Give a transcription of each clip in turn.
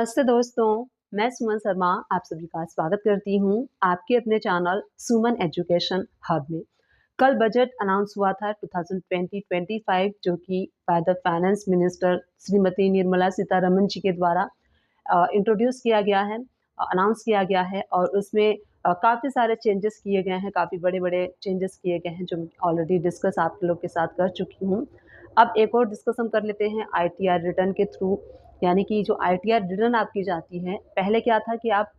नमस्ते दोस्तों, मैं सुमन शर्मा आप सभी का स्वागत करती हूँ आपके अपने चैनल सुमन एजुकेशन हब में। कल बजट अनाउंस हुआ था 2020-25 जो कि by the finance minister Shrimati Nirmala Sitharaman ji के द्वारा इंट्रोड्यूस किया गया है, अनाउंस किया गया है और उसमें काफ़ी सारे चेंजेस किए गए हैं, काफ़ी बड़े-बड़े चेंजेस किए गए हैं जो मैं ऑलरेडी डिस्कस आप लोग के साथ कर चुकी हूँ। अब एक और डिस्कशन कर लेते हैं आईटीआर रिटर्न के थ्रू, यानी कि जो आईटीआर रिटर्न आपकी जाती है, पहले क्या था कि आप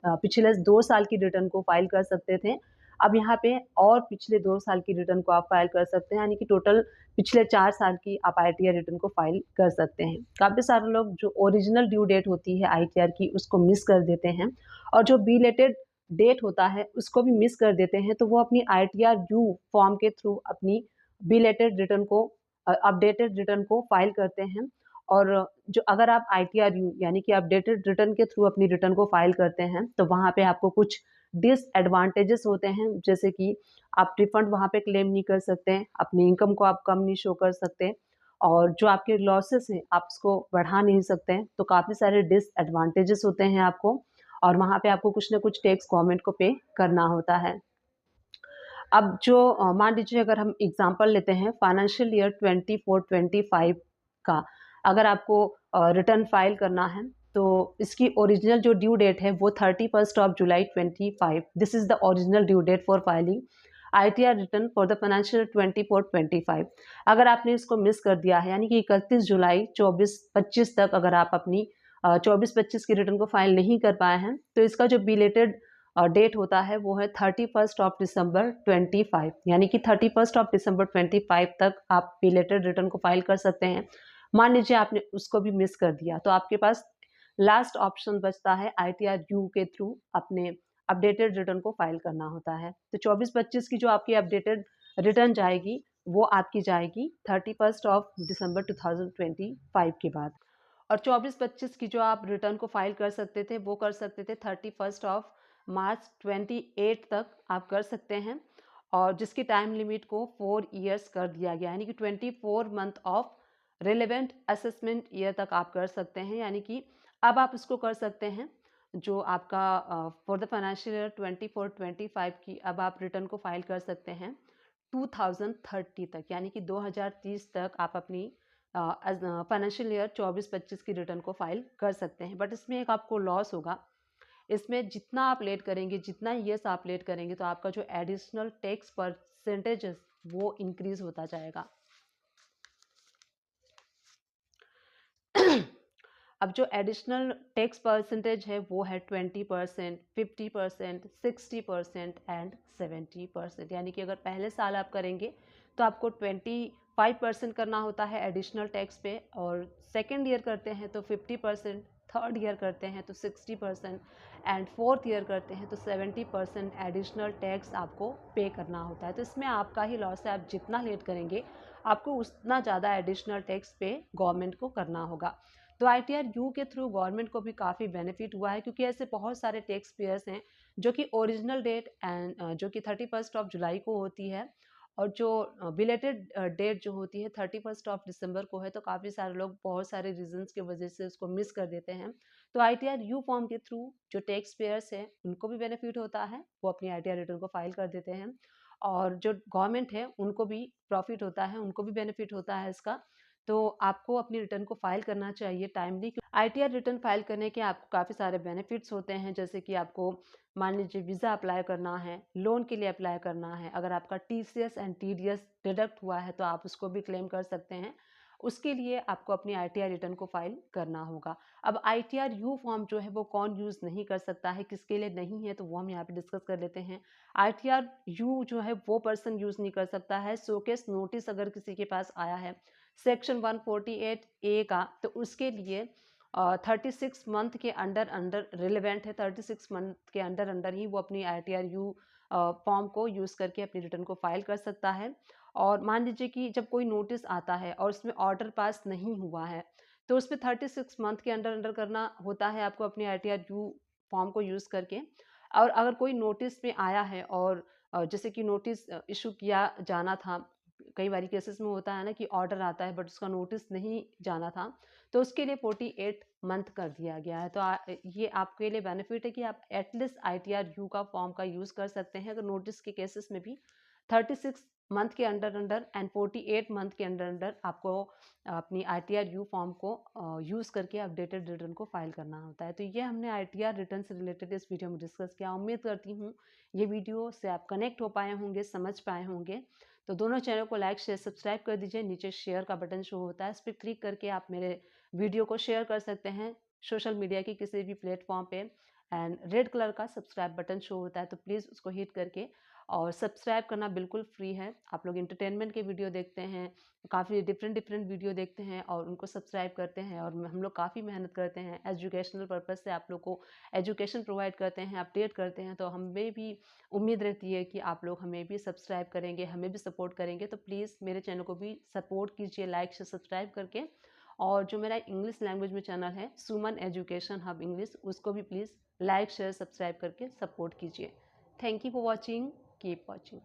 पिछले 2 साल की रिटर्न को फाइल कर सकते थे। अब यहाँ पे और पिछले 2 साल की रिटर्न को आप फाइल कर सकते हैं, यानी कि टोटल पिछले 4 साल की आप आईटीआर रिटर्न को फाइल कर सकते हैं। काफ़ी सारे लोग जो ओरिजिनल ड्यू डेट होती है आईटीआर की, उसको मिस कर देते हैं और जो बिलेटेड डेट होता है, उसको भी मिस कर देते हैं, तो वो अपनी आईटीआर यू फॉर्म के थ्रू अपनी बिलेटेड रिटर्न को अपडेटेड रिटर्न को फाइल करते हैं। और जो अगर आप आईटीआर-यू यानी कि अपडेटेड रिटर्न के थ्रू अपनी रिटर्न को फाइल करते हैं, तो वहाँ पे आपको कुछ डिसएडवांटेजेस होते हैं, जैसे कि आप रिफंड वहाँ पे क्लेम नहीं कर सकते हैं, अपनी इनकम को आप कम नहीं शो कर सकते और जो आपके लॉसेस हैं, आप उसको बढ़ा नहीं सकते हैं। तो काफ़ी सारे डिसएडवांटेजेस होते हैं आपको और वहाँ पे आपको कुछ न कुछ टैक्स गवर्नमेंट को पे करना होता है। अब जो मान लीजिए अगर हम एग्ज़ाम्पल लेते हैं फाइनेंशियल ईयर 24-25 का, अगर आपको रिटर्न फाइल करना है, तो इसकी ओरिजिनल जो ड्यू डेट है वो 31st ऑफ जुलाई 25 this is the original due date for filing ITR return for the financial 24-25। अगर आपने इसको मिस कर दिया है, यानी कि 31 जुलाई 24-25 तक अगर आप अपनी 24-25 की रिटर्न को फाइल नहीं कर पाए हैं, तो इसका जो बिलेटेड डेट होता है वो है 31st ऑफ दिसंबर 25, यानी कि 31st ऑफ दिसंबर 25 तक आप बिलेटेड रिटर्न को फाइल कर सकते हैं। मान लीजिए आपने उसको भी मिस कर दिया, तो आपके पास लास्ट ऑप्शन बचता है आईटीआर यू के थ्रू अपने अपडेटेड रिटर्न को फाइल करना होता है। तो 24-25 की जो आपकी अपडेटेड रिटर्न जाएगी, वो आपकी जाएगी 31st ऑफ दिसंबर 2025 के बाद। और 24-25 की जो आप रिटर्न को फाइल कर सकते थे, वो कर सकते थे 31st ऑफ मार्च 28 तक आप कर सकते हैं और जिसकी टाइम लिमिट को 4 इयर्स कर दिया गया, यानी कि 24 month of relevant assessment year तक आप कर सकते हैं। यानी कि अब आप इसको कर सकते हैं जो आपका फॉर द फाइनेंशियल ईयर 24-25 की अब आप रिटर्न को फाइल कर सकते हैं 2030 तक, यानी कि 2030 तक आप अपनी फाइनेंशियल ईयर 24-25 की रिटर्न को फाइल कर सकते हैं। बट इसमें एक आपको लॉस होगा, इसमें जितना आप लेट करेंगे, जितना ईयर्स आप लेट करेंगे, तो आपका जो एडिशनल टैक्स परसेंटेज वो इंक्रीज होता जाएगा। अब जो एडिशनल टैक्स परसेंटेज है वो है 20%, 50%, 60% एंड 70%। यानी कि अगर पहले साल आप करेंगे तो आपको 25% करना होता है एडिशनल टैक्स पे, और सेकेंड ईयर करते हैं तो 50%, थर्ड ईयर करते हैं तो 60% एंड फोर्थ ईयर करते हैं तो 70% एडिशनल टैक्स आपको पे करना होता है। तो इसमें आपका ही लॉस है, आप जितना लेट करेंगे आपको उतना ज़्यादा एडिशनल टैक्स पे गवर्नमेंट को करना होगा। तो आईटीआर यू के थ्रू गवर्नमेंट को भी काफ़ी बेनिफिट हुआ है, क्योंकि ऐसे बहुत सारे टैक्स पेयर्स हैं जो कि ओरिजिनल डेट एंड जो कि 31st ऑफ जुलाई को होती है और जो बिलेटेड डेट जो होती है 31st ऑफ दिसंबर को है। तो काफ़ी सारे लोग बहुत सारे रीजंस की वजह से उसको मिस कर देते हैं। तो आईटीआर यू फॉर्म के थ्रू जो टैक्स पेयर्स हैं उनको भी बेनिफिट होता है, वो अपनी आईटीआर रिटर्न को फाइल कर देते हैं और जो गवर्नमेंट है उनको भी प्रॉफिट होता है, उनको भी बेनिफिट होता है इसका। तो आपको अपनी रिटर्न को फाइल करना चाहिए टाइमली। आईटीआर रिटर्न फाइल करने के आपको काफ़ी सारे बेनिफिट्स होते हैं, जैसे कि आपको मान लीजिए वीज़ा अप्लाई करना है, लोन के लिए अप्लाई करना है, अगर आपका टीसीएस एंड टीडीएस डिडक्ट हुआ है तो आप उसको भी क्लेम कर सकते हैं। उसके लिए आपको अपनी आईटीआर रिटर्न को फाइल करना होगा। अब आईटीआर यू फॉर्म जो है वो कौन यूज़ नहीं कर सकता है, किसके लिए नहीं है, तो वो हम यहाँ पे डिस्कस कर लेते हैं। आईटीआर यू जो है वो पर्सन यूज़ नहीं कर सकता है शोकेस नोटिस अगर किसी के पास आया है सेक्शन 148 ए का, तो उसके लिए 36 मंथ के अंडर अंडर रिलेवेंट है, 36 मंथ के अंडर अंडर ही वो अपनी आईटीआर यू फॉर्म को यूज़ करके अपनी रिटर्न को फाइल कर सकता है। और मान लीजिए कि जब कोई नोटिस आता है और उसमें ऑर्डर पास नहीं हुआ है, तो उसमें 36 मंथ के अंडर अंडर करना होता है आपको अपनी आईटीआर यू फॉर्म को यूज़ करके। और अगर कोई नोटिस में आया है और जैसे कि नोटिस इशू किया जाना था कई बारी केसेस में होता है ना कि ऑर्डर आता है बट उसका नोटिस नहीं जाना था, तो उसके लिए 48 मंथ कर दिया गया है। तो ये आपके लिए बेनिफिट है कि आप एटलीस्ट ITR-U का फॉर्म का यूज़ कर सकते हैं अगर नोटिस के केसेस में भी 36 मंथ के अंडर अंडर एंड 48 मंथ के अंडर अंडर आपको अपनी ITR-U फॉर्म को यूज़ करके अपडेटेड रिटर्न को फाइल करना होता है। तो ये हमने ITR रिटर्न से रिलेटेड इस वीडियो में डिस्कस किया। उम्मीद करती हूँ ये वीडियो से आप कनेक्ट हो पाए होंगे, समझ पाए होंगे। तो दोनों चैनल को लाइक शेयर सब्सक्राइब कर दीजिए। नीचे शेयर का बटन शो होता है, इस पर क्लिक करके आप मेरे वीडियो को शेयर कर सकते हैं सोशल मीडिया की किसी भी प्लेटफॉर्म पे। एंड रेड कलर का सब्सक्राइब बटन शो होता है, तो प्लीज़ उसको हिट करके, और सब्सक्राइब करना बिल्कुल फ्री है। आप लोग एंटरटेनमेंट के वीडियो देखते हैं, काफ़ी डिफरेंट वीडियो देखते हैं और उनको सब्सक्राइब करते हैं, और हम लोग काफ़ी मेहनत करते हैं एजुकेशनल पर्पज़ से, आप लोग को एजुकेशन प्रोवाइड करते हैं, अपडेट करते हैं। तो हमें भी उम्मीद रहती है कि आप लोग हमें भी सब्सक्राइब करेंगे, हमें भी सपोर्ट करेंगे। तो प्लीज़ मेरे चैनल को भी सपोर्ट कीजिए लाइक से सब्सक्राइब करके। और जो मेरा इंग्लिश लैंग्वेज में चैनल है सुमन एजुकेशन हब इंग्लिश, उसको भी प्लीज़ लाइक शेयर सब्सक्राइब करके सपोर्ट कीजिए। Thank you for watching, keep watching.